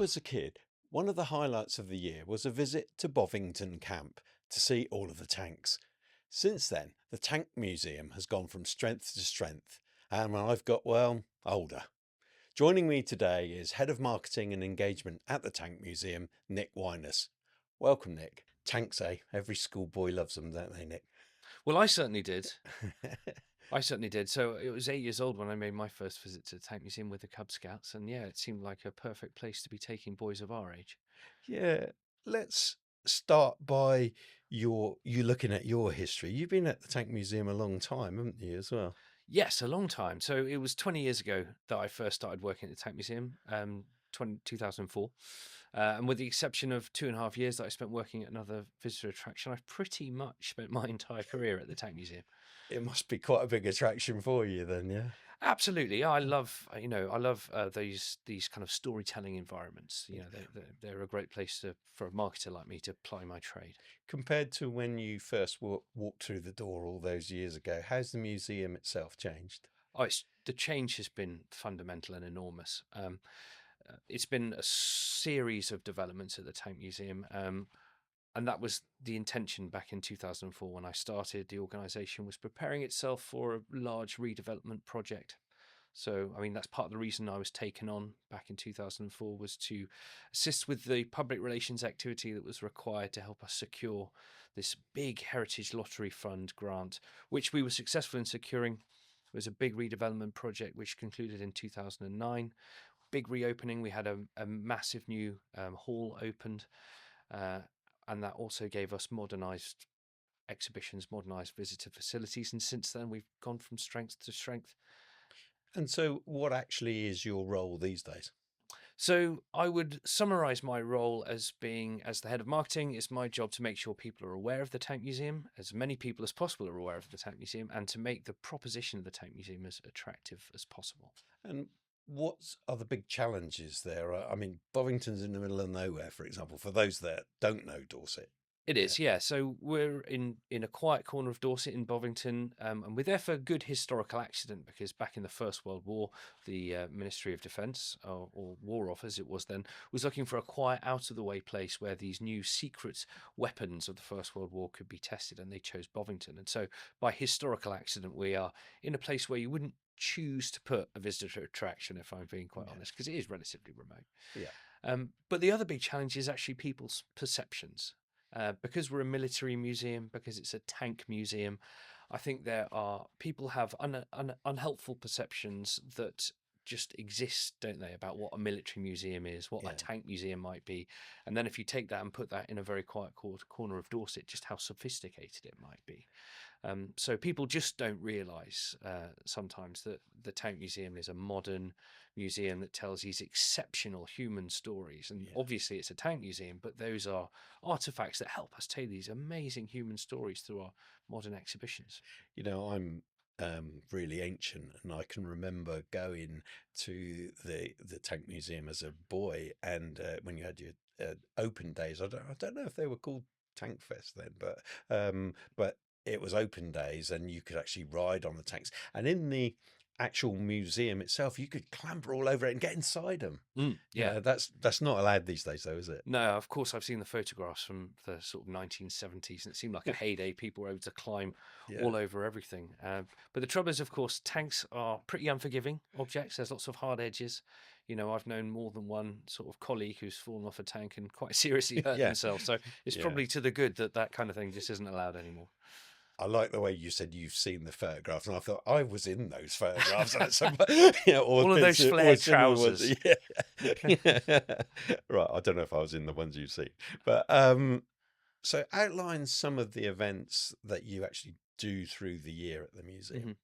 was a kid, one of the highlights of the year was a visit to Bovington camp to see all of the tanks. Since then, the Tank Museum has gone from strength to strength, and I've got, well, older. Joining me today is Head of Marketing and Engagement at the Tank Museum, Nik Wyness. Welcome, Nick. Tanks, eh? Every schoolboy loves them, don't they, Nick? Well, I certainly did. I certainly did. So it was 8 years old when I made my first visit to the Tank Museum with the Cub Scouts, and yeah, it seemed like a perfect place to be taking boys of our age. Yeah, let's start by you looking at your history. You've been at the Tank Museum a long time, haven't you, as well? Yes, a long time. So it was 20 years ago that I first started working at the Tank Museum, 2004. And with the exception of 2.5 years that I spent working at another visitor attraction, I've pretty much spent my entire career at the Tank Museum. It must be quite a big attraction for you then, yeah? Absolutely, I love I love these kind of storytelling environments. They're a great place for a marketer like me to ply my trade. Compared to when you first walked through the door all those years ago, how's the museum itself changed? The change has been fundamental and enormous. It's been a series of developments at the Tank Museum, and that was the intention back in 2004 when I started. The organisation was preparing itself for a large redevelopment project. So, I mean, that's part of the reason I was taken on back in 2004 was to assist with the public relations activity that was required to help us secure this big Heritage Lottery Fund grant, which we were successful in securing. It was a big redevelopment project which concluded in 2009. Big reopening. We had a massive new hall opened, uh, and that also gave us modernised exhibitions, modernised visitor facilities. And since then, we've gone from strength to strength. And so what actually is your role these days? So I would summarize my role as being as the head of marketing. It's my job to make sure people are aware of the Tank Museum, as many people as possible are aware of the Tank Museum, and to make the proposition of the Tank Museum as attractive as possible. And what are the big challenges there? I mean, Bovington's in the middle of nowhere, for example, for those that don't know Dorset. It Yeah, is, yeah. So we're in a quiet corner of Dorset in Bovington, and we're there for a good historical accident because back in the First World War, the Ministry of Defence, or War Office it was then, was looking for a quiet, out-of-the-way place where these new secret weapons of the First World War could be tested, and they chose Bovington. And so, by historical accident, we are in a place where you wouldn't choose to put a visitor attraction, if I'm being quite honest, because it is relatively remote. yeah, But the other big challenge is actually people's perceptions. Because we're a military museum, because it's a tank museum, I think there are people have unhelpful perceptions that just exist, don't they, about what a military museum is, what a yeah. tank museum might be. And then if you take that and put that in a very quiet corner of Dorset, just how sophisticated it might be. So people just don't realise sometimes that the Tank Museum is a modern museum that tells these exceptional human stories. And Yeah. obviously it's a tank museum, but those are artifacts that help us tell these amazing human stories through our modern exhibitions. You know, I'm really ancient, and I can remember going to the Tank Museum as a boy, and when you had your open days, I don't know if they were called TankFest then, but it was open days, and you could actually ride on the tanks, and in the actual museum itself, you could clamber all over it and get inside them. Yeah. That's not allowed these days, though, is it? No, of course, I've seen the photographs from the sort of 1970s, and it seemed like a heyday. People were able to climb Yeah. all over everything. But the trouble is, of course, tanks are pretty unforgiving objects. There's lots of hard edges. I've known more than one sort of colleague who's fallen off a tank and quite seriously hurt Yeah. themselves. So it's Yeah. probably to the good that that kind of thing just isn't allowed anymore. I like the way you said you've seen the photographs, and I thought I was in those photographs at some, All of those or flared similar ones. trousers. Yeah. Right. I don't know if I was in the ones you've seen, but so outline some of the events that you actually do through the year at the museum. Mhm.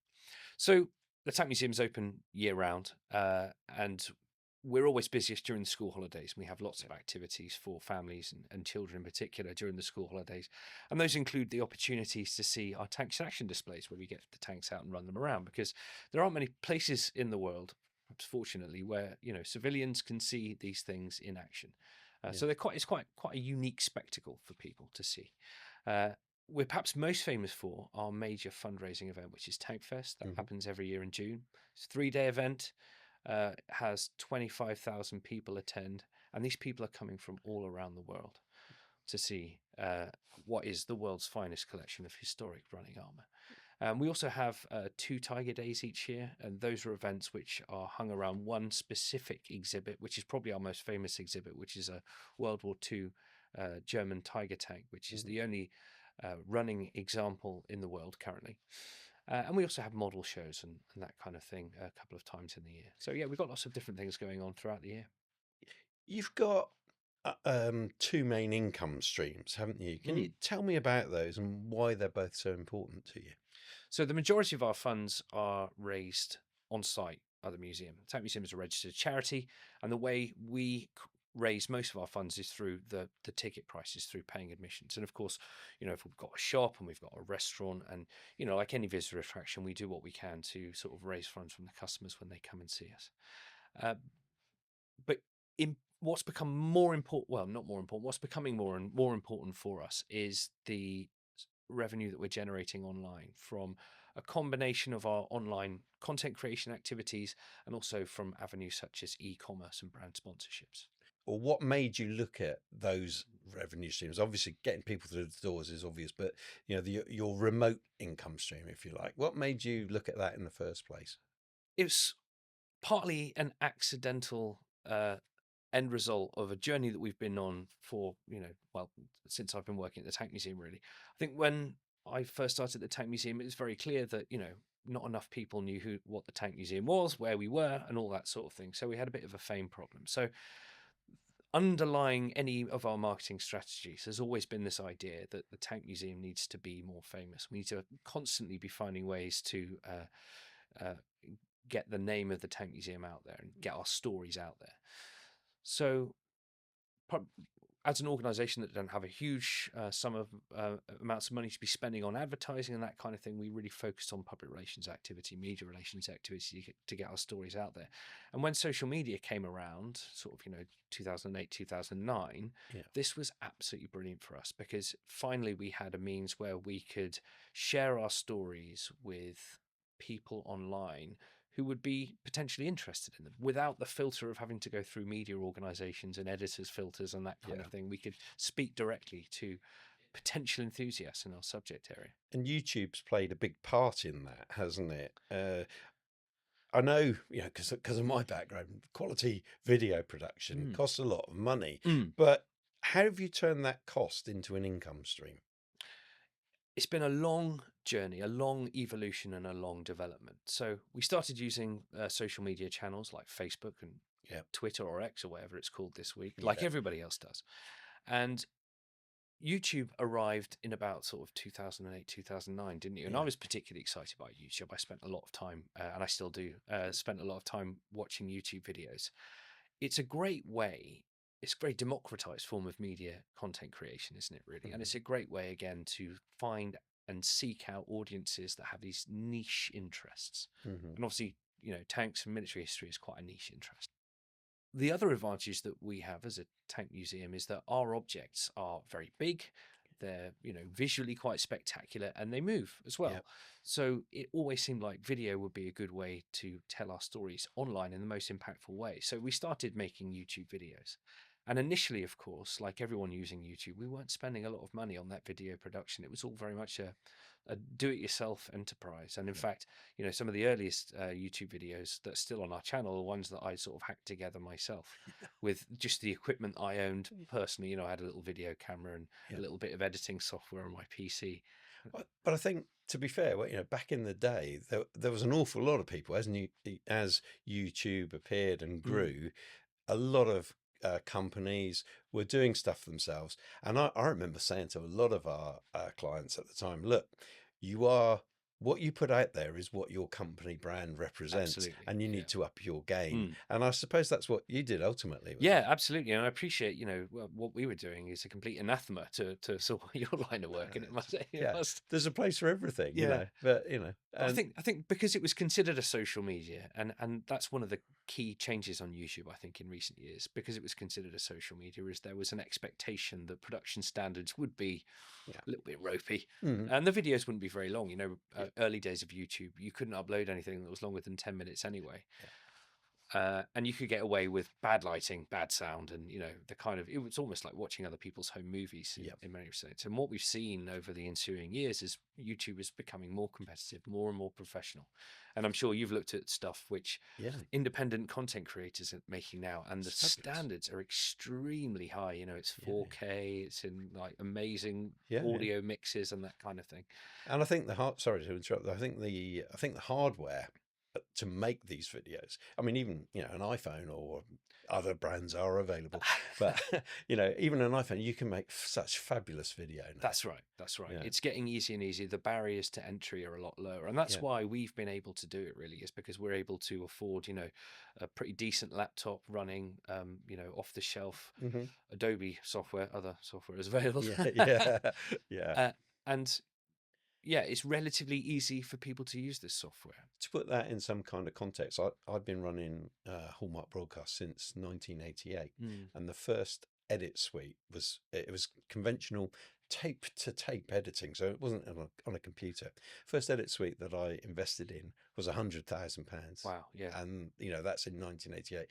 So the Tank Museum is open year round, and we're always busiest during the school holidays. We have lots of activities for families and children in particular during the school holidays. And those include the opportunities to see our tanks in action displays where we get the tanks out and run them around because there aren't many places in the world, perhaps fortunately, where civilians can see these things in action. Yeah. So it's quite a unique spectacle for people to see. Uh, we're perhaps most famous for our major fundraising event, which is TankFest. That Mhm. happens every year in June. It's a 3-day event, has 25,000 people attend, and these people are coming from all around the world to see what is the world's finest collection of historic running armour. We also have 2 Tiger Days each year, and those are events which are hung around one specific exhibit, which is probably our most famous exhibit, which is a World War II German Tiger tank, which is the only running example in the world currently. And we also have model shows and that kind of thing a couple of times in the year. So yeah, we've got lots of different things going on throughout the year. You've got two main income streams, haven't you? Can you tell me about those and why they're both so important to you? So the majority of our funds are raised on site at the museum. The Tank Museum is a registered charity, and the way we raise most of our funds is through the ticket prices, through paying admissions. And of course, if we've got a shop and we've got a restaurant, and like any visitor attraction, we do what we can to sort of raise funds from the customers when they come and see us. But what's become more important, well, not more important, what's becoming more and more important for us is the revenue that we're generating online from a combination of our online content creation activities and also from avenues such as e-commerce and brand sponsorships. Or what made you look at those revenue streams? Obviously, getting people through the doors is obvious, but your remote income stream, if you like, what made you look at that in the first place? It was partly an accidental end result of a journey that we've been on for, since I've been working at the Tank Museum, really. I think when I first started at the Tank Museum, it was very clear that, not enough people knew what the Tank Museum was, where we were, and all that sort of thing. So we had a bit of a fame problem. So underlying any of our marketing strategies has always been this idea that the Tank Museum needs to be more famous. We need to constantly be finding ways to get the name of the Tank Museum out there and get our stories out there. So as an organisation that don't have a huge sum of amounts of money to be spending on advertising and that kind of thing, we really focused on public relations activity, media relations activity to get our stories out there. And when social media came around, sort of 2008, 2009, this was absolutely brilliant for us, because finally we had a means where we could share our stories with people online who would be potentially interested in them without the filter of having to go through media organisations and editors' filters and that kind of thing. We could speak directly to potential enthusiasts in our subject area. And YouTube's played a big part in that, hasn't it? I know, because of my background, quality video production costs a lot of money. But how have you turned that cost into an income stream? It's been a long journey, a long evolution and a long development. So we started using social media channels like Facebook and Twitter or X or whatever it's called this week, like everybody else does. And YouTube arrived in about sort of 2008, 2009, didn't you? And I was particularly excited by YouTube. I spent a lot of time, and I still do, spent a lot of time watching YouTube videos. It's a great way. It's a very democratized form of media content creation, isn't it, really? And it's a great way, again, to find and seek out audiences that have these niche interests. And obviously, tanks and military history is quite a niche interest. The other advantage that we have as a tank museum is that our objects are very big. They're, visually quite spectacular, and they move as well. So it always seemed like video would be a good way to tell our stories online in the most impactful way. So we started making YouTube videos. And initially, of course, like everyone using YouTube, we weren't spending a lot of money on that video production. It was all very much a do-it-yourself enterprise. And in fact, some of the earliest YouTube videos that are still on our channel are ones that I sort of hacked together myself with just the equipment I owned personally. I had a little video camera and a little bit of editing software on my PC. But I think, to be fair, back in the day, there was an awful lot of people, as YouTube appeared and grew, a lot of companies were doing stuff themselves. And I remember saying to a lot of our clients at the time, look, what you put out there is what your company brand represents. And you need to up your game. And I suppose that's what you did ultimately. Absolutely. And I appreciate, what we were doing is a complete anathema to sort of your line of work. And there's a place for everything, but I think because it was considered a social media, and that's one of the key changes on YouTube, I think, in recent years, because it was considered a social media, is there was an expectation that production standards would be a little bit ropey, and the videos wouldn't be very long. Early days of YouTube, you couldn't upload anything that was longer than 10 minutes anyway. and you could get away with bad lighting, bad sound, and the kind of, it was almost like watching other people's home movies Yeah. in many respects. And what we've seen over the ensuing years is YouTube is becoming more competitive, more and more professional. And I'm sure you've looked at stuff which Yeah. independent content creators are making now, and the It's fabulous. standards are extremely high. It's Yeah. 4K, it's in like amazing Yeah. audio mixes and that kind of thing. And I think sorry to interrupt. I think the hardware to make these videos. I mean, even an iPhone or other brands are available, but even an iPhone, you can make such fabulous video now. That's right. That's right. Yeah. It's getting easier and easier. The barriers to entry are a lot lower, and that's Yeah. why we've been able to do it. Really, is because we're able to afford, a pretty decent laptop running, off the shelf Adobe software. Other software is available. Yeah. Yeah. And yeah, it's relatively easy for people to use this software. To put that in some kind of context, I've been running Hallmark Broadcast since 1988, and the first edit suite was conventional tape to tape editing, so it wasn't on a computer. First edit suite that I invested in was £100,000. Wow, yeah. And that's in 1988.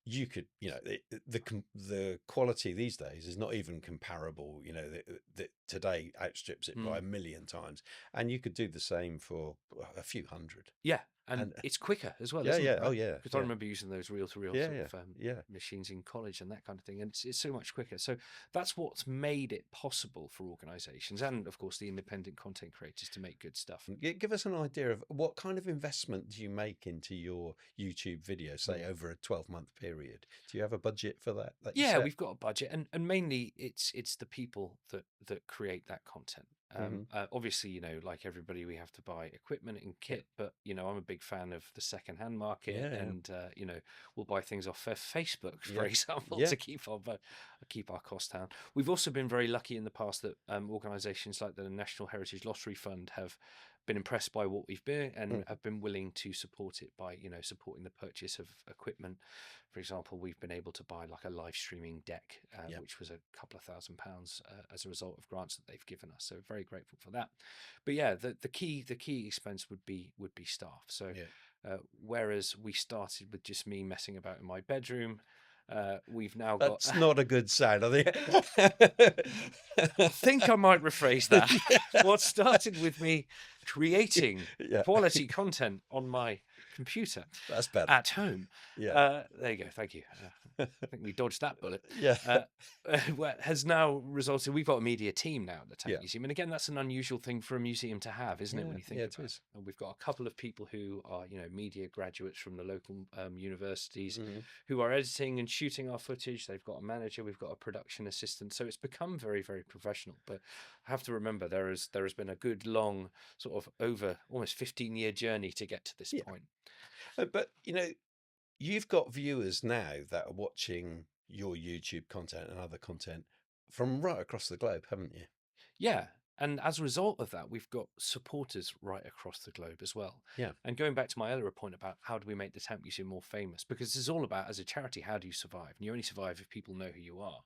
You could, the quality these days is not even comparable. That today outstrips it by a million times, and you could do the same for a few hundred. Yeah, and it's quicker as well, Yeah, isn't yeah, it? Right? oh yeah. Because I remember using those reel-to-reel Yeah, sort yeah, of yeah. machines in college and that kind of thing, and it's so much quicker. So that's what's made it possible for organisations and, of course, the independent content creators to make good stuff. Give us an idea of what kind of investment do you make into your YouTube video, say over a 12-month period? Do you have a budget for that? Yeah, we've got a budget, and mainly it's the people that create that content. Obviously, like everybody, we have to buy equipment and kit, but I'm a big fan of the second-hand market, and we'll buy things off Facebook, for example, to keep our costs down. We've also been very lucky in the past that organisations like the National Heritage Lottery Fund have been impressed by what we've been and have been willing to support it by supporting the purchase of equipment. For example, we've been able to buy like a live streaming deck, which was a couple of £1,000 as a result of grants that they've given us. So very grateful for that. But yeah, the key expense would be staff. So whereas we started with just me messing about in my bedroom, we've now got. That's not a good sound, I think. I think I might rephrase that. What started with me creating quality content on my computer, that's better, at home. There you go. Thank you. I think we dodged that bullet. Has now resulted. We've got a media team now at the Tank Museum, and again, that's an unusual thing for a museum to have, isn't it? When you think about it. And we've got a couple of people who are, media graduates from the local universities who are editing and shooting our footage. They've got a manager. We've got a production assistant. So it's become very, very professional. But I have to remember there has been a good long sort of over almost 15-year journey to get to this point. But you've got viewers now that are watching your YouTube content and other content from right across the globe, haven't you? Yeah. And as a result of that, we've got supporters right across the globe as well. Yeah. And going back to my earlier point about how do we make the Tank Museum more famous? Because it's all about, as a charity, how do you survive? And you only survive if people know who you are.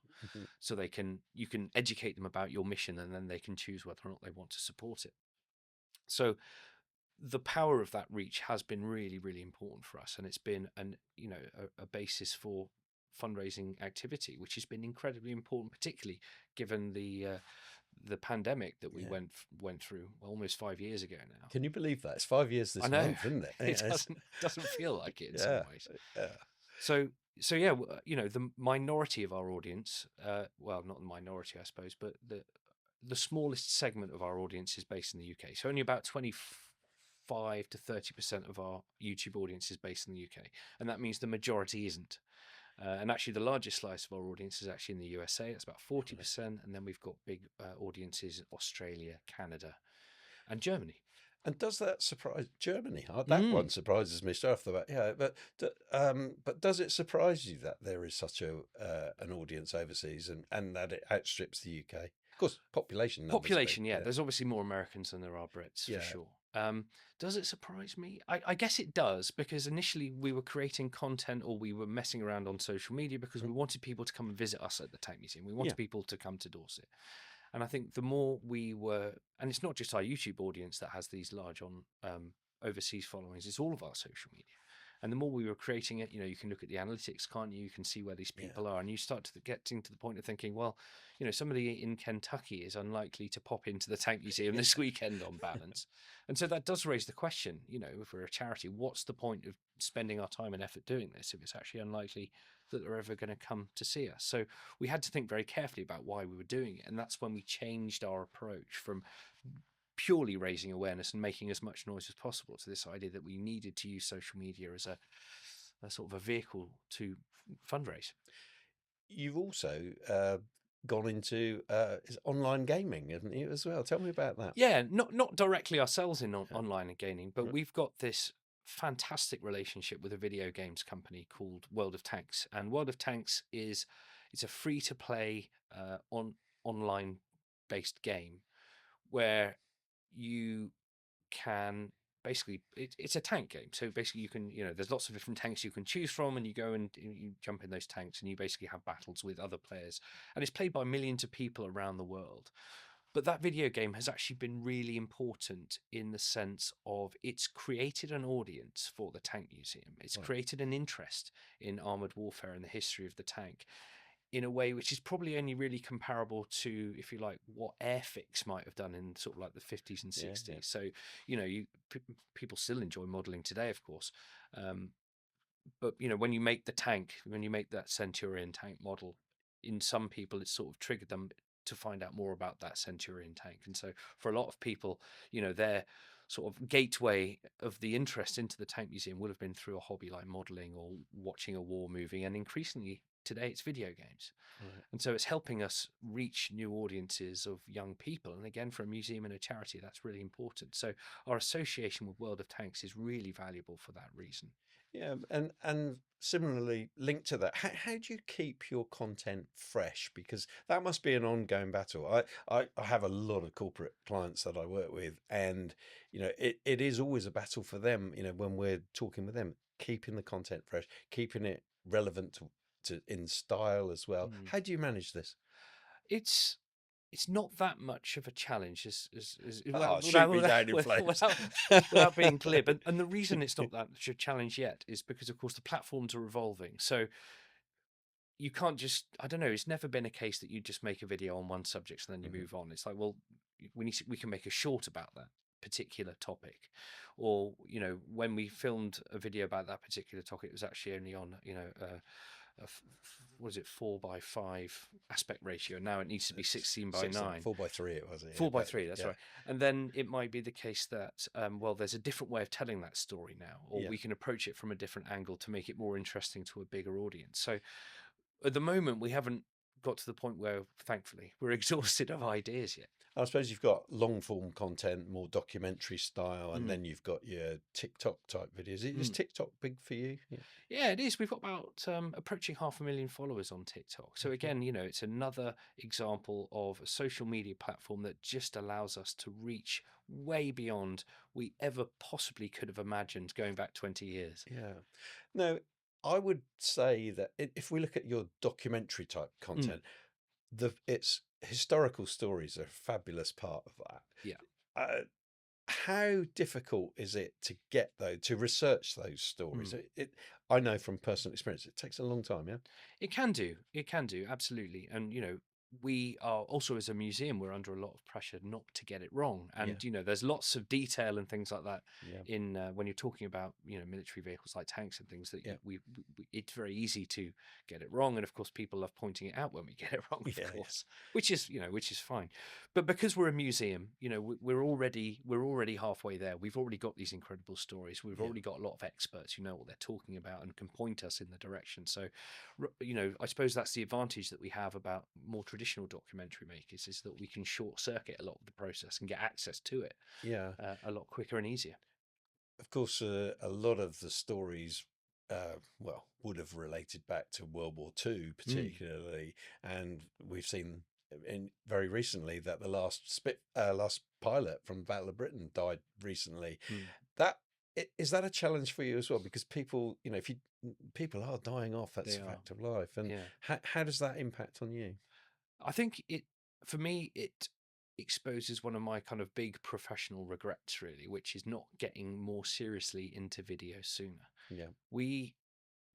So you can educate them about your mission, and then they can choose whether or not they want to support it. So the power of that reach has been really, really important for us, and it's been a basis for fundraising activity, which has been incredibly important, particularly given the pandemic that we went through almost 5 years ago now. Can you believe that? It's 5 years this month, isn't it? It doesn't feel like it in some ways. So yeah, the minority of our audience, well, not the minority, I suppose, but the smallest segment of our audience is based in the UK. So only about 25 to 30% of our YouTube audience is based in the UK, and that means the majority isn't. And actually, the largest slice of our audience is actually in the USA. It's about 40%, and then we've got big audiences in Australia, Canada, and Germany. And does that surprise Germany? That one surprises me straight off the bat. Yeah, but does it surprise you that there is such an audience overseas and that it outstrips the UK? Of course, population numbers. Population, yeah. There's obviously more Americans than there are Brits, for sure. Does it surprise me? I guess it does, because initially we were creating content, or we were messing around on social media because we wanted people to come and visit us at the Tank Museum. We wanted people to come to Dorset. And I think the more we were, and it's not just our YouTube audience that has these large overseas followings, it's all of our social media. And the more we were creating it, you can look at the analytics, can't you? You can see where these Yeah. people are, and you start to getting to the point of thinking, well, somebody in Kentucky is unlikely to pop into the Tank Museum this weekend on balance. And so that does raise the question, if we're a charity, what's the point of spending our time and effort doing this if it's actually unlikely that they're ever going to come to see us? So we had to think very carefully about why we were doing it. And that's when we changed our approach from purely raising awareness and making as much noise as possible to this idea that we needed to use social media as a sort of a vehicle to fundraise. You've also gone into online gaming, haven't you, as well? Tell me about that. Yeah, not directly ourselves in online and gaming, but we've got this fantastic relationship with a video games company called World of Tanks. And World of Tanks it's a free to play online based game where you can basically it's a tank game. So basically you can there's lots of different tanks you can choose from, and you go and you jump in those tanks and you basically have battles with other players, and it's played by millions of people around the world. But that video game has actually been really important in the sense of it's created an audience for the Tank Museum. It's created an interest in armored warfare and the history of the tank in a way which is probably only really comparable to, if you like, what Airfix might have done in sort of like the 50s and 60s. Yeah. So, people still enjoy modeling today, of course. But when you make the tank, when you make that Centurion tank model, in some people it's sort of triggered them to find out more about that Centurion tank. And so for a lot of people, their sort of gateway of the interest into the Tank Museum would have been through a hobby like modeling or watching a war movie, and increasingly today it's video games. Right. And so it's helping us reach new audiences of young people. And again, for a museum and a charity, that's really important. So our association with World of Tanks is really valuable for that reason. Yeah, and similarly linked to that, how do you keep your content fresh? Because that must be an ongoing battle. I have a lot of corporate clients that I work with, and it is always a battle for them. When we're talking with them, keeping the content fresh, keeping it relevant to in style as well. How do you manage this? It's not that much of a challenge Oh, shoot me down in flames. without being glib. And the reason it's not that much of a challenge yet is because, of course, the platforms are evolving. So you can't just, I don't know, it's never been a case that you just make a video on one subject and then you move on. It's like, well, we can make a short about that particular topic. Or, when we filmed a video about that particular topic, it was actually only on, what is it, 4:5 aspect ratio. Now it needs to be 16:9. 4:3 it was. Yeah, 4:3, that's yeah. right. And then it might be the case that, well, there's a different way of telling that story now, or Yeah. we can approach it from a different angle to make it more interesting to a bigger audience. So at the moment, we haven't got to the point where, thankfully, we're exhausted of ideas yet. I suppose you've got long form content, more documentary style, and then you've got your TikTok type videos. Is TikTok big for you? Yeah, it is. We've got about approaching 500,000 followers on TikTok. So again, it's another example of a social media platform that just allows us to reach way beyond we ever possibly could have imagined going back 20 years. Yeah. No, I would say that if we look at your documentary type content, its historical stories are a fabulous part of that. Yeah. How difficult is it to get to research those stories? I know from personal experience, it takes a long time. Yeah, It can do. It can do, absolutely. And, we are also, as a museum, we're under a lot of pressure not to get it wrong. And, there's lots of detail and things like that in when you're talking about, military vehicles like tanks and things that we it's very easy to get it wrong. And of course, people love pointing it out when we get it wrong, of course, which is fine. But because we're a museum, we're already halfway there. We've already got these incredible stories. We've already got a lot of experts who know what they're talking about and can point us in the direction. So, I suppose that's the advantage that we have about more traditional documentary makers, is that we can short circuit a lot of the process and get access to it a lot quicker and easier. Of course, a lot of the stories, would have related back to World War II, particularly, and we've seen very recently that the last pilot from Battle of Britain died recently. That is that a challenge for you as well? Because people, people are dying off. That's a fact of life. And how does that impact on you? I think for me, exposes one of my kind of big professional regrets, really, which is not getting more seriously into video sooner. Yeah.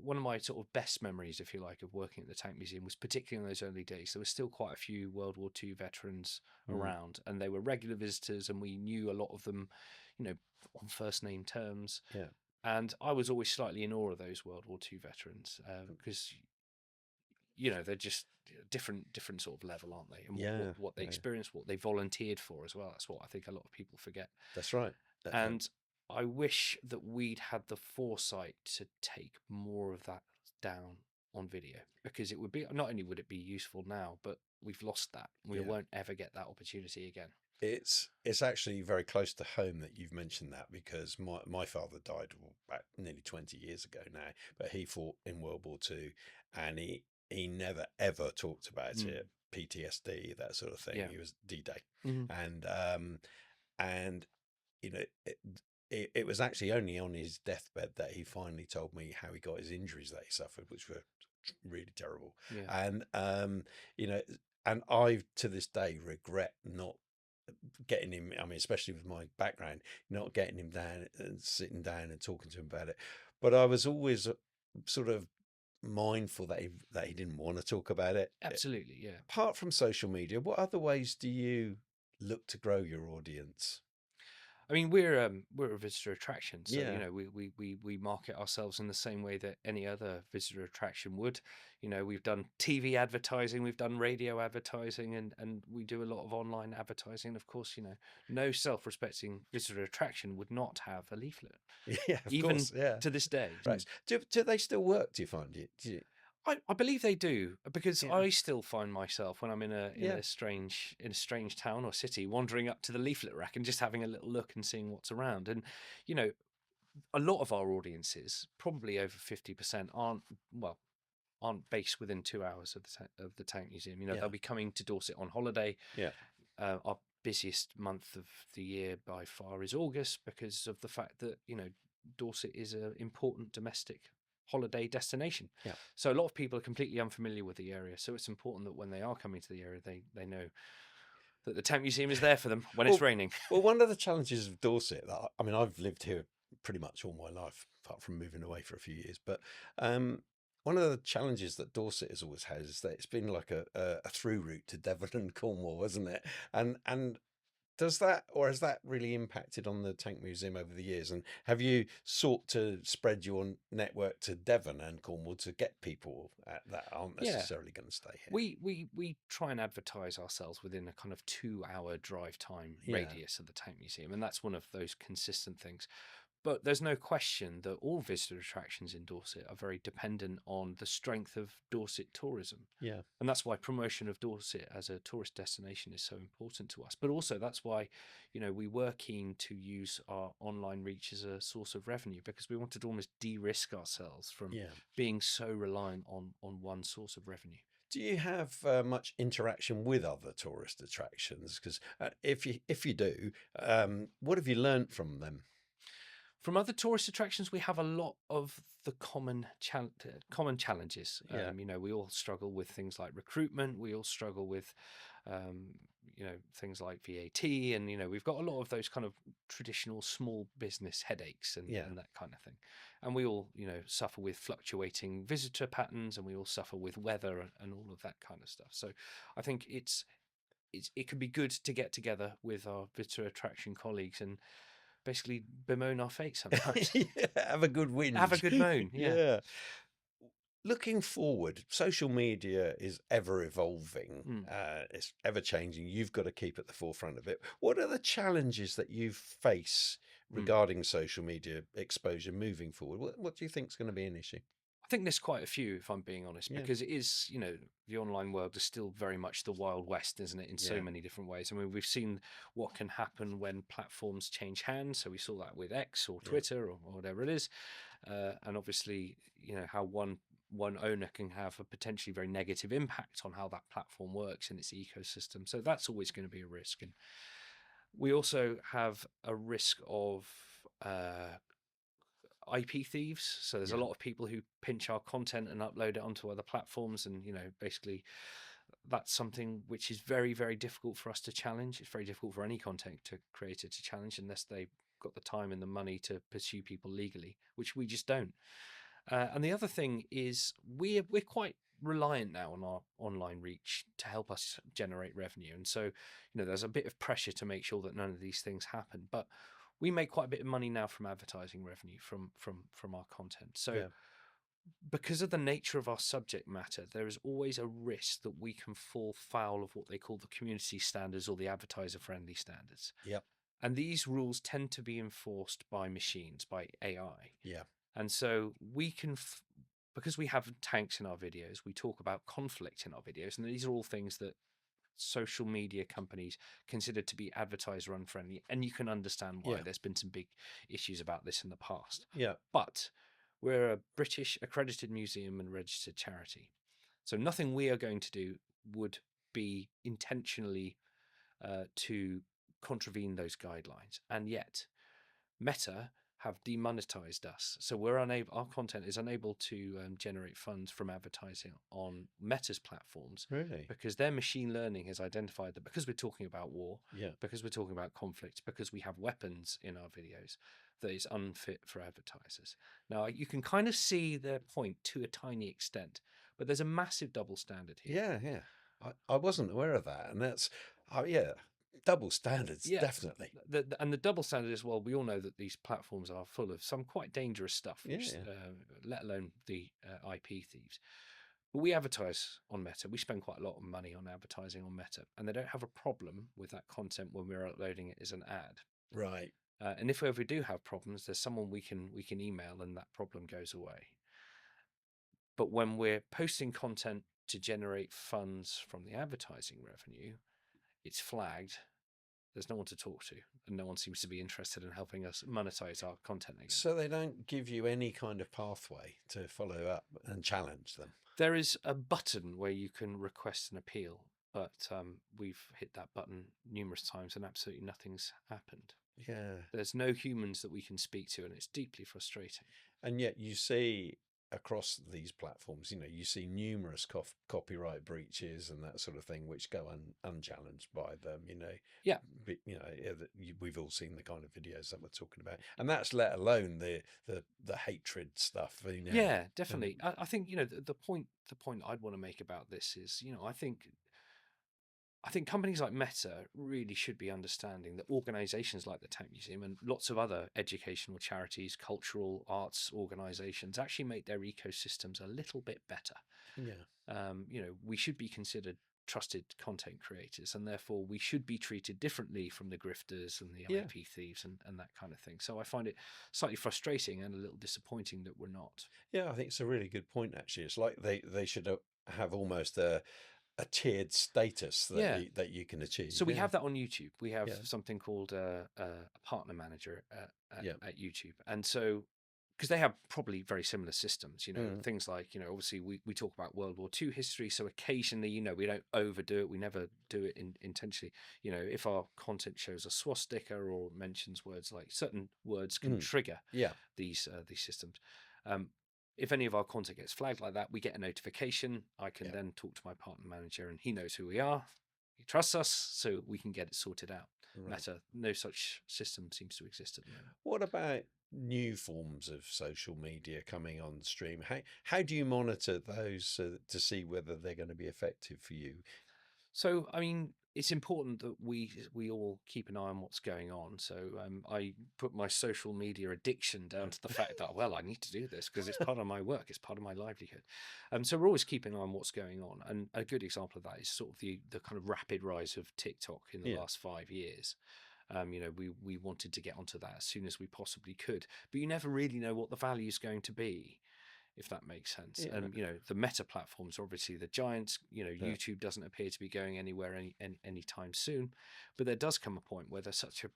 One of my sort of best memories, if you like, of working at the Tank Museum was particularly in those early days. There were still quite a few World War II veterans Mm. around, and they were regular visitors, and we knew a lot of them, on first name terms. Yeah. And I was always slightly in awe of those World War II veterans because they're just different sort of level, aren't they? And Yeah. what they Yeah. experienced, what they volunteered for as well. That's what I think a lot of people forget. That's right. And I wish that we'd had the foresight to take more of that down on video, because it would be, not only would it be useful now, but we've lost that. We Yeah. won't ever get that opportunity again. It's actually very close to home that you've mentioned that, because my father died about nearly 20 years ago now, but he fought in World War II, and he never ever talked about it, PTSD, that sort of thing. Yeah. He was D-Day. Mhm. And you know it was actually only on his deathbed that he finally told me how he got his injuries that he suffered, which were really terrible. Yeah. And you know and I to this day regret not getting him, I mean, especially with my background, not getting him down and sitting down and talking to him about it. But I was always sort of mindful that he didn't want to talk about it. Absolutely, yeah. Apart from social media, what other ways do you look to grow your audience? I mean, we're a visitor attraction, so Yeah. we market ourselves in the same way that any other visitor attraction would. We've done TV advertising, we've done radio advertising, and we do a lot of online advertising. Of course, no self-respecting visitor attraction would not have a leaflet, Yeah, of even course. Yeah. to this day. Right. Do they still work, do you find? I believe they do, because Yeah. I still find myself when I'm in a Yeah. strange town or city, wandering up to the leaflet rack and just having a little look and seeing what's around. And a lot of our audiences, probably over 50%, aren't based within 2 hours of the Tank Museum. Yeah. They'll be coming to Dorset on holiday. Yeah. Our busiest month of the year by far is August, because of the fact that Dorset is an important domestic holiday destination. Yeah. So a lot of people are completely unfamiliar with the area. So it's important that when they are coming to the area, they know that the Tank Museum is there for them when it's raining. Well, one of the challenges of Dorset, I mean, I've lived here pretty much all my life, apart from moving away for a few years. But one of the challenges that Dorset has always had is that it's been like a through route to Devon and Cornwall, isn't it? And does that, or has that really impacted on the Tank Museum over the years? And have you sought to spread your network to Devon and Cornwall to get people that aren't necessarily going to stay here? We try and advertise ourselves within a kind of 2-hour drive time radius of the Tank Museum, and that's one of those consistent things. But there's no question that all visitor attractions in Dorset are very dependent on the strength of Dorset tourism. Yeah. And that's why promotion of Dorset as a tourist destination is so important to us. But also that's why, we were keen to use our online reach as a source of revenue, because we wanted to almost de-risk ourselves from being so reliant on one source of revenue. Do you have much interaction with other tourist attractions? Because if you do, what have you learnt from them? From other tourist attractions, we have a lot of the common challenges. We all struggle with things like recruitment. We all struggle with, things like VAT, and we've got a lot of those kind of traditional small business headaches and that kind of thing. And we all, suffer with fluctuating visitor patterns, and we all suffer with weather and all of that kind of stuff. So I think it can be good to get together with our visitor attraction colleagues and basically bemoan our fate sometimes. Have a good whinge. Have a good moan. Yeah. Looking forward, social media is ever evolving. It's ever changing. You've got to keep at the forefront of it. What are the challenges that you face regarding social media exposure moving forward? What do you think is going to be an issue? I think there's quite a few, if I'm being honest, because it is, the online world is still very much the Wild West, isn't it, in so many different ways. I mean, we've seen what can happen when platforms change hands. So we saw that with X or Twitter or whatever it is. And obviously, how one owner can have a potentially very negative impact on how that platform works in its ecosystem. So that's always going to be a risk. And we also have a risk of IP thieves. So there's a lot of people who pinch our content and upload it onto other platforms, and basically that's something which is very, very difficult for us to challenge. It's very difficult for any content creator to challenge unless they've got the time and the money to pursue people legally, which we just don't. And the other thing is we're quite reliant now on our online reach to help us generate revenue. And so, there's a bit of pressure to make sure that none of these things happen. But we make quite a bit of money now from advertising revenue from our content. So Yeah. because of the nature of our subject matter, there is always a risk that we can fall foul of what they call the community standards or the advertiser friendly standards. Yep. And these rules tend to be enforced by machines, by AI. Yeah. And so we can, because we have tanks in our videos, we talk about conflict in our videos. And these are all things that social media companies consider to be advertiser unfriendly. And you can understand why. Yeah. There's been some big issues about this in the past. Yeah. But we're a British accredited museum and registered charity. So nothing we are going to do would be intentionally to contravene those guidelines. And yet Meta have demonetized us, so we're unable. Our content is unable to generate funds from advertising on Meta's platforms Really? because their machine learning has identified that because we're talking about war, Yeah. because we're talking about conflict, because we have weapons in our videos, that is unfit for advertisers. Now you can kind of see their point to a tiny extent, but there's a massive double standard here. Yeah. Yeah. I wasn't aware of that, and that's yeah, double standards, Yeah, definitely. and the double standard is, well, we all know that these platforms are full of some quite dangerous stuff, which, Yeah. let alone the IP thieves. But we advertise on Meta. We spend quite a lot of money on advertising on Meta, and they don't have a problem with that content when we're uploading it as an ad. Right. And if we ever do have problems, there's someone we can email, and that problem goes away. But when we're posting content to generate funds from the advertising revenue, it's flagged. There's no one to talk to, and no one seems to be interested in helping us monetize our content again. So they don't give you any kind of pathway to follow up and challenge them. There is a button where you can request an appeal, but we've hit that button numerous times and absolutely nothing's happened. Yeah. There's no humans that we can speak to, and it's deeply frustrating. And yet you see across these platforms, you see numerous copyright breaches and that sort of thing, which go unchallenged by them. Yeah. We've all seen the kind of videos that we're talking about, and that's let alone the hatred stuff. Yeah, definitely. I think the point I'd want to make about this is, I think companies like Meta really should be understanding that organizations like the Tank Museum and lots of other educational charities, cultural arts organizations actually make their ecosystems a little bit better. Yeah. We should be considered trusted content creators, and therefore we should be treated differently from the grifters and the Yeah. IP thieves and that kind of thing. So I find it slightly frustrating and a little disappointing that we're not. Yeah, I think it's a really good point, actually. It's like they should have almost a tiered status that Yeah. you can achieve. So we Yeah. have that on YouTube. We have Yeah. something called a partner manager Yeah. at YouTube. And so, because they have probably very similar systems, Mm. things like, obviously we talk about World War II history. So occasionally, we don't overdo it. We never do it intentionally. If our content shows a swastika or mentions words like certain words can trigger Yeah. these systems. If any of our content gets flagged like that, we get a notification. I can then talk to my partner manager, and he knows who we are. He trusts us, so we can get it sorted out. Right. Meta, no such system seems to exist at the moment. What about new forms of social media coming on stream? How do you monitor those to see whether they're going to be effective for you? So, I mean, it's important that we all keep an eye on what's going on. So I put my social media addiction down to the fact that, well, I need to do this because it's part of my work, it's part of my livelihood. So we're always keeping an eye on what's going on. And a good example of that is sort of the kind of rapid rise of TikTok in the last 5 years. We wanted to get onto that as soon as we possibly could, but you never really know what the value is going to be, if that makes sense. Yeah. And the Meta platforms are obviously the giants. YouTube doesn't appear to be going anywhere anytime soon, but there does come a point where there's such a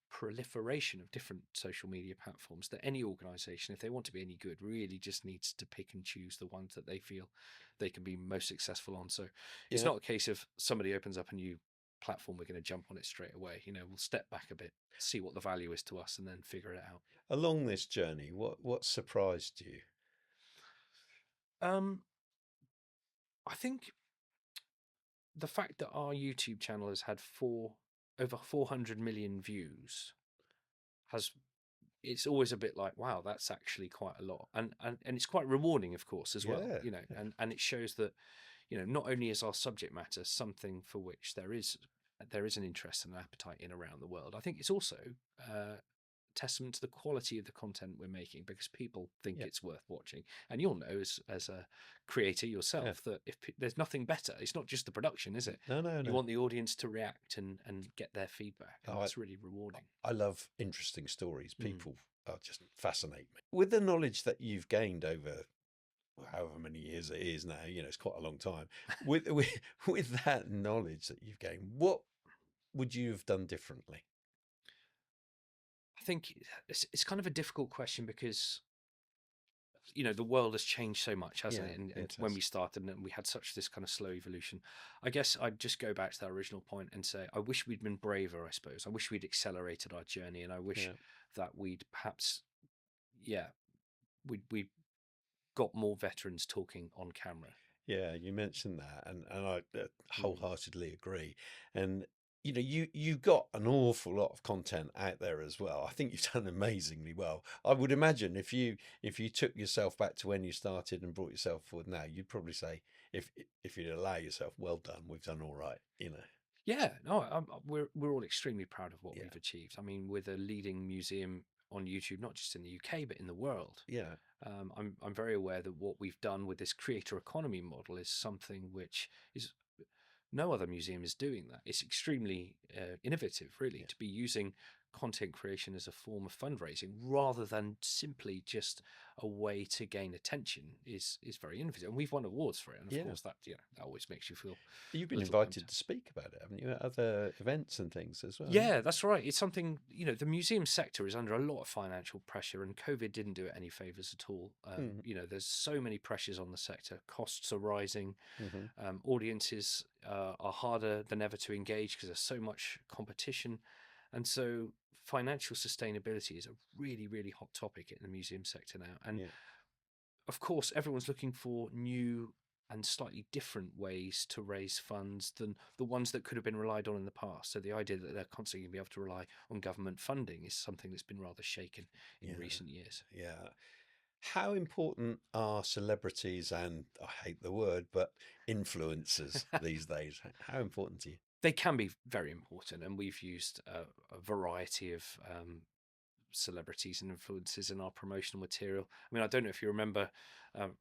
proliferation of different social media platforms that any organization, if they want to be any good, really just needs to pick and choose the ones that they feel they can be most successful on. So it's not a case of somebody opens up a new platform, we're going to jump on it straight away. We'll step back a bit, see what the value is to us, and then figure it out. Along this journey, what surprised you? I think the fact that our YouTube channel has had over 400 million views has it's always a bit like, wow, that's actually quite a lot, and it's quite rewarding, of course, as well. Yeah, yeah, And it shows that not only is our subject matter something for which there is an interest and an appetite in around the world. I think it's also testament to the quality of the content we're making, because people think yeah, it's worth watching. And you'll know, as a creator yeah. yourself, that if there's nothing better, it's not just the production, is it? No, no, You no. want the audience to react and get their feedback, and Oh, that's really rewarding. I love interesting stories. Mm. People just fascinate me. With the knowledge that you've gained over however many years it is now, it's quite a long time. With that knowledge that you've gained, what would you have done differently? I think it's kind of a difficult question, because the world has changed so much, hasn't Yeah, it? And it when has. we started, and we had such this kind of slow evolution, I guess I'd just go back to that original point and say I wish we'd been braver. I suppose I wish we'd accelerated our journey, and I wish Yeah. that we'd perhaps, yeah, we got more veterans talking on camera. Yeah, you mentioned that, and I Mm. wholeheartedly agree. And you've got an awful lot of content out there as well. I think you've done amazingly well. I would imagine if you took yourself back to when you started and brought yourself forward now, you'd probably say, if you'd allow yourself, well done, we've done all right. Yeah, no, we're all extremely proud of what Yeah, we've achieved. I mean, we're the leading museum on YouTube, not just in the UK but in the world. yeah, I'm very aware that what we've done with this creator economy model is something which is no other museum is doing that. It's extremely innovative, really, yeah, to be using content creation as a form of fundraising rather than simply just a way to gain attention is very innovative. And we've won awards for it. And of yeah. course, that always makes you feel You've a been little invited pumped. to speak about it, haven't you, at other events and things as well, haven't Yeah, that's right. It's something, the museum sector is under a lot of financial pressure, and COVID didn't do it any favors at all. you? There's so many pressures on the sector. Costs are rising. Mm-hmm. Audiences are harder than ever to engage because there's so much competition. And so financial sustainability is a really, really hot topic in the museum sector now. And Yeah, of course, everyone's looking for new and slightly different ways to raise funds than the ones that could have been relied on in the past. So the idea that they're constantly going to be able to rely on government funding is something that's been rather shaken in yeah, recent years. yeah. How important are celebrities and, I hate the word, but influencers these days? How important to you? They can be very important, and we've used a variety of celebrities and influencers in our promotional material. I mean, I don't know if you remember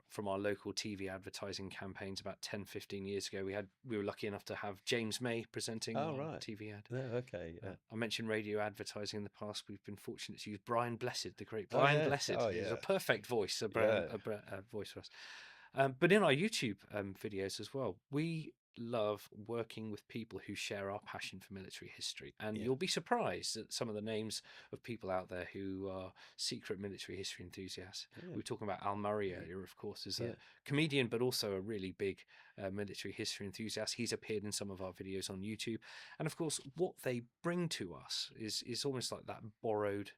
from our local TV advertising campaigns about 10, 15 years ago, we were lucky enough to have James May presenting Oh, our right. TV ad. No, okay. Yeah. I mentioned radio advertising in the past. We've been fortunate to use Brian Blessed, the great Oh, Brian yes. Blessed. Oh, He's a yeah. perfect voice, Yeah. a voice for us. But in our YouTube videos as well, we love working with people who share our passion for military history. And Yeah. you'll be surprised at some of the names of people out there who are secret military history enthusiasts. Yeah. We were talking about Al Murray earlier, of course, as Yeah. a comedian, but also a really big military history enthusiast. He's appeared in some of our videos on YouTube. And of course, what they bring to us is almost like that borrowed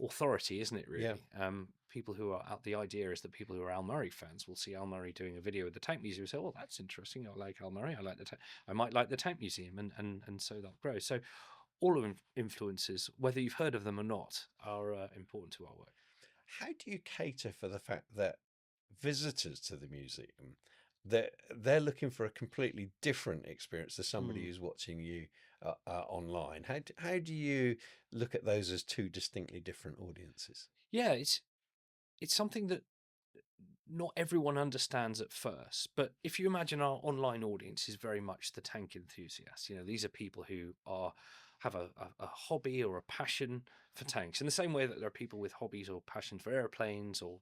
authority, isn't it? Yeah. Really, people who are out. The idea is that people who are Al Murray fans will see Al Murray doing a video at the Tank Museum and say, "Oh, that's interesting. I like Al Murray. I might like the Tank Museum," and so that grows. So all of influences, whether you've heard of them or not, are important to our work. How do you cater for the fact that visitors to the museum, they're looking for a completely different experience to somebody Mm. who's watching you online? How do you look at those as two distinctly different audiences? Yeah, it's something that not everyone understands at first, but if you imagine our online audience is very much the tank enthusiasts, these are people who have a hobby or a passion for tanks, in the same way that there are people with hobbies or passions for airplanes or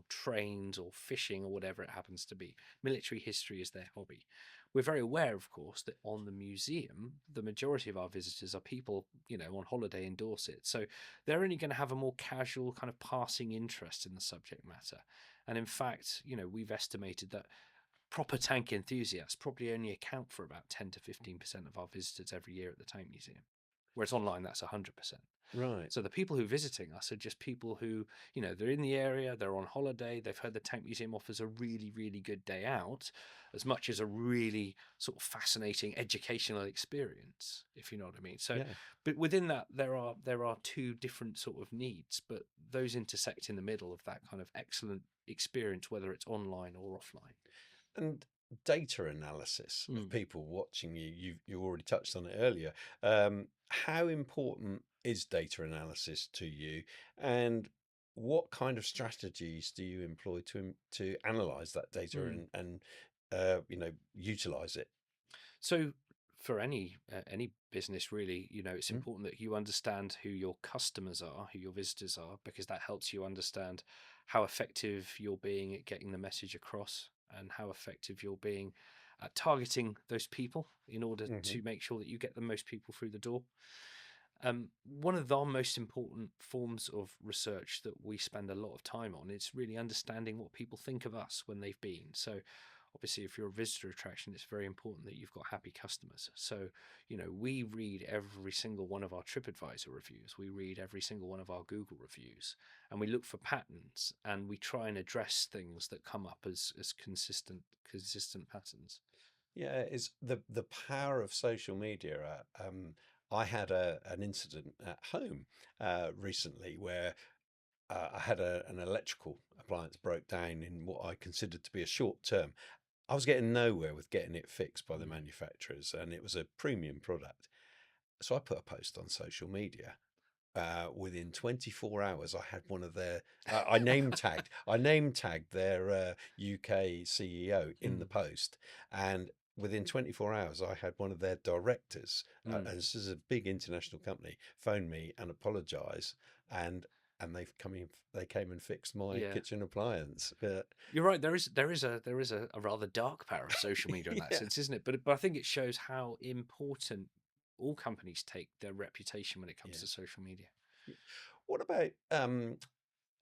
trains or fishing or whatever it happens to be. Military history is their hobby. We're very aware, of course, that on the museum, the majority of our visitors are people, on holiday in Dorset. So they're only going to have a more casual kind of passing interest in the subject matter. And in fact, we've estimated that proper tank enthusiasts probably only account for about 10 to 15% of our visitors every year at the Tank Museum. whereas online that's 100%. Right. So the people who are visiting us are just people who, they're in the area, they're on holiday, they've heard the Tank Museum offers a really, really good day out, as much as a really sort of fascinating educational experience, if you know what I mean. So, Yeah. but within that, there are two different sort of needs, but those intersect in the middle of that kind of excellent experience, whether it's online or offline. And data analysis of Mm. people watching you, you already touched on it earlier. How important is data analysis to you, and what kind of strategies do you employ to analyze that data Mm. and utilize it? So for any business really, it's Mm? important that you understand who your customers are, who your visitors are, because that helps you understand how effective you're being at getting the message across and how effective you're being at targeting those people in order Hmm. to make sure that you get the most people through the door. One of our most important forms of research that we spend a lot of time on is really understanding what people think of us when they've been. So, obviously, if you're a visitor attraction, it's very important that you've got happy customers. So, we read every single one of our TripAdvisor reviews, we read every single one of our Google reviews, and we look for patterns and we try and address things that come up as consistent patterns. Yeah, it's the power of social media. I had an incident at home recently where I had an electrical appliance broke down in what I considered to be a short term. I was getting nowhere with getting it fixed by the Mm. manufacturers, and it was a premium product. So I put a post on social media. Within 24 hours, I had one of their. I name tagged their UK CEO in the Mm. post, and within 24 hours, I had one of their directors, Mm. and this is a big international company, phone me and apologise, and they've come in. They came and fixed my Yeah. kitchen appliance. But You're right. There is a rather dark power of social media in that yeah, sense, isn't it? But I think it shows how important all companies take their reputation when it comes yeah. to social media. What about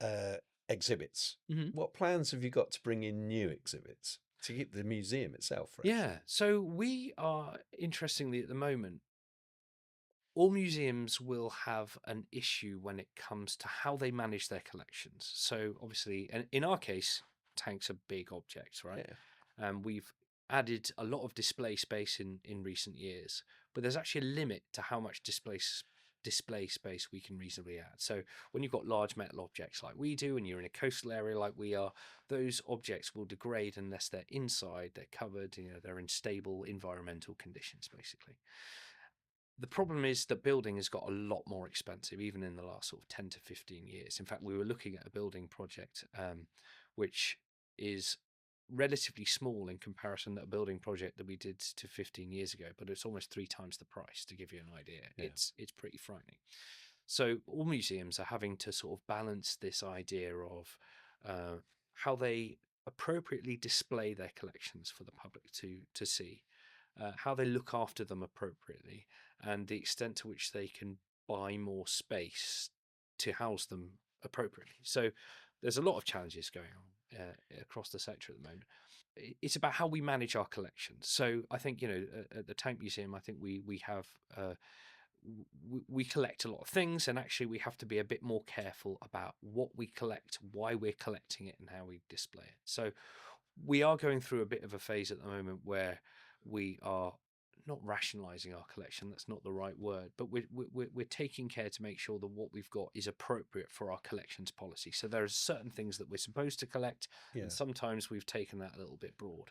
uh, exhibits? Hmm. What plans have you got to bring in new exhibits to keep the museum itself fresh? Yeah. So we are interestingly at the moment, all museums will have an issue when it comes to how they manage their collections. So obviously, and in our case, tanks are big objects, right? Yeah, We've added a lot of display space in recent years, but there's actually a limit to how much display space we can reasonably add. So when you've got large metal objects like we do, and you're in a coastal area like we are, those objects will degrade unless they're inside, they're covered, they're in stable environmental conditions, basically. The problem is that building has got a lot more expensive, even in the last sort of 10 to 15 years. In fact, we were looking at a building project which is relatively small in comparison to a building project that we did to 15 years ago, but it's almost 3 times the price, to give you an idea. yeah, It's pretty frightening. So all museums are having to sort of balance this idea of uh, how they appropriately display their collections for the public to see, how they look after them appropriately, and the extent to which they can buy more space to house them appropriately. So there's a lot of challenges going on across the sector at the moment. It's about how we manage our collections. So I think at the Tank Museum, I think we have we collect a lot of things, and actually we have to be a bit more careful about what we collect, why we're collecting it, and how we display it. So we are going through a bit of a phase at the moment where we are not rationalizing our collection, that's not the right word, but we're taking care to make sure that what we've got is appropriate for our collections policy. So there are certain things that we're supposed to collect, and yeah. sometimes we've taken that a little bit broad.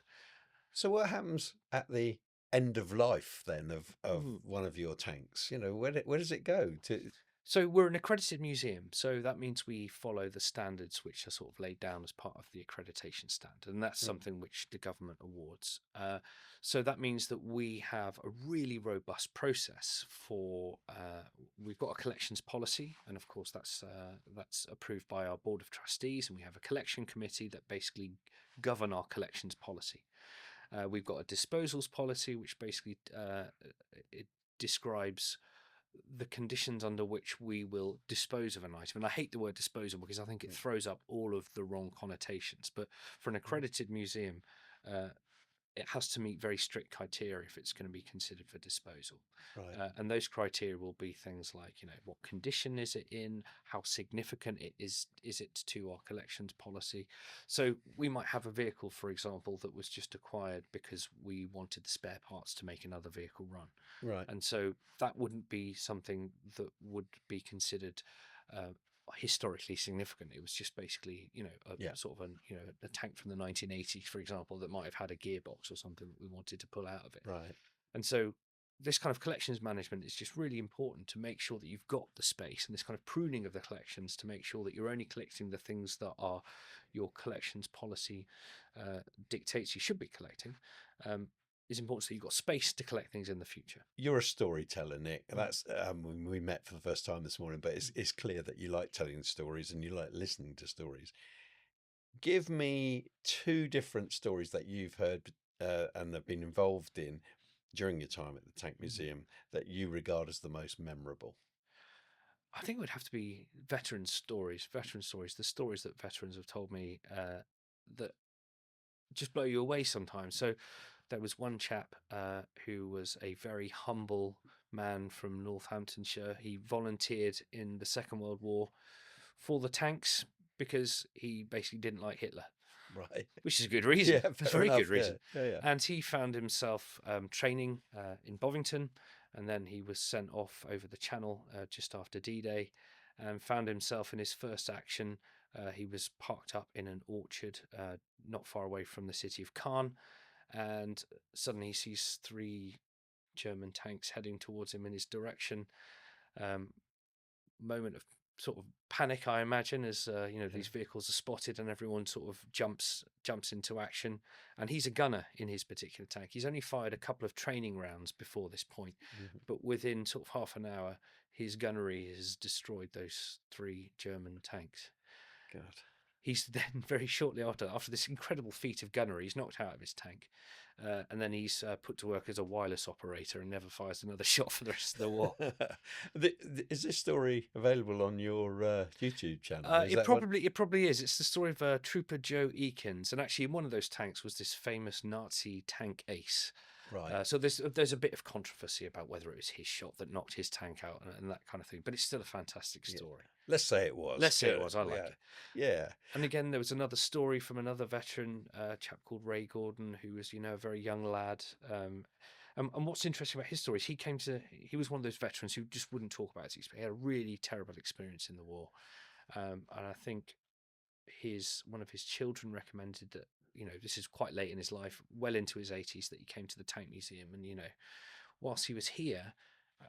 So what happens at the end of life then of Mhm. one of your tanks? Where does it go to? So we're an accredited museum, so that means we follow the standards which are sort of laid down as part of the accreditation standard, and that's Mm, something which the government awards. So that means that we have a really robust process for. We've got a collections policy, and of course that's approved by our board of trustees, and we have a collection committee that basically govern our collections policy. We've got a disposals policy, which basically it describes the conditions under which we will dispose of an item. And I hate the word disposal because I think it mm, throws up all of the wrong connotations. But for an mm. accredited museum, uh, it has to meet very strict criteria if it's going to be considered for disposal. Right. And those criteria will be things like, what condition is it in, how significant it is it to our collections policy. So we might have a vehicle, for example, that was just acquired because we wanted the spare parts to make another vehicle run. Right. And so that wouldn't be something that would be considered historically significant. It was just basically, sort of a tank from the 1980s, for example, that might have had a gearbox or something that we wanted to pull out of it. Right. And so this kind of collections management is just really important to make sure that you've got the space, and this kind of pruning of the collections to make sure that you're only collecting the things that are your collections policy dictates you should be collecting. Is important so you've got space to collect things in the future. You're a storyteller, Nick. That's we met for the first time this morning, but it's clear that you like telling stories and you like listening to stories. Give me 2 different stories that you've heard and have been involved in during your time at the Tank Museum that you regard as the most memorable. I think it would have to be veteran stories, the stories that veterans have told me that just blow you away sometimes. So there was one chap who was a very humble man from Northamptonshire. He volunteered in the Second World War for the tanks because he basically didn't like Hitler. Right. Which is a good reason. Yeah, It's a very good reason. Yeah. And he found himself training in Bovington, and then he was sent off over the Channel just after D-Day, and found himself in his first action. He was parked up in an orchard not far away from the city of Caen, and suddenly he sees 3 German tanks heading towards him in his direction. Moment of sort of panic, I imagine, as these vehicles are spotted and everyone sort of jumps into action. And he's a gunner in his particular tank. He's only fired a couple of training rounds before this point, but within sort of half an hour, his gunnery has destroyed those 3 German tanks. God. He's then very shortly after this incredible feat of gunnery, he's knocked out of his tank, and then he's put to work as a wireless operator and never fires another shot for the rest of the war. Is this story available on your YouTube channel? It probably is. It's the story of Trooper Joe Eakins, and actually in one of those tanks was this famous Nazi tank ace. Right. So there's a bit of controversy about whether it was his shot that knocked his tank out and that kind of thing, but it's still a fantastic story. Yeah. Let's say it was. I like it. Yeah. And again, there was another story from another veteran, a chap called Ray Gordon, who was, a very young lad. And what's interesting about his story is he was one of those veterans who just wouldn't talk about his experience. He had a really terrible experience in the war. And I think one of his children recommended that, this is quite late in his life, well into his 80s, that he came to the Tank Museum. And, whilst he was here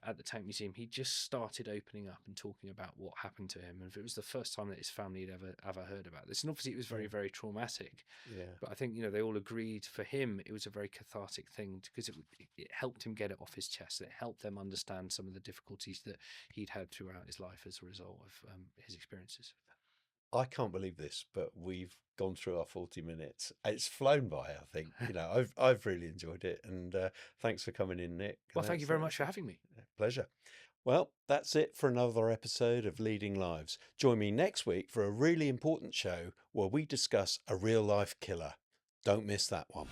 at the Tank Museum, he just started opening up and talking about what happened to him. And it was the first time that his family had ever heard about this. And obviously it was very, very traumatic. Yeah. But I think, they all agreed for him, it was a very cathartic thing because it helped him get it off his chest. It helped them understand some of the difficulties that he'd had throughout his life as a result of his experiences. I can't believe this, but we've gone through our 40 minutes. It's flown by, I think. I've really enjoyed it, and thanks for coming in, Nick. Well, thank you very much for having me. Pleasure. Well, that's it for another episode of Leading Lives. Join me next week for a really important show where we discuss a real-life killer. Don't miss that one.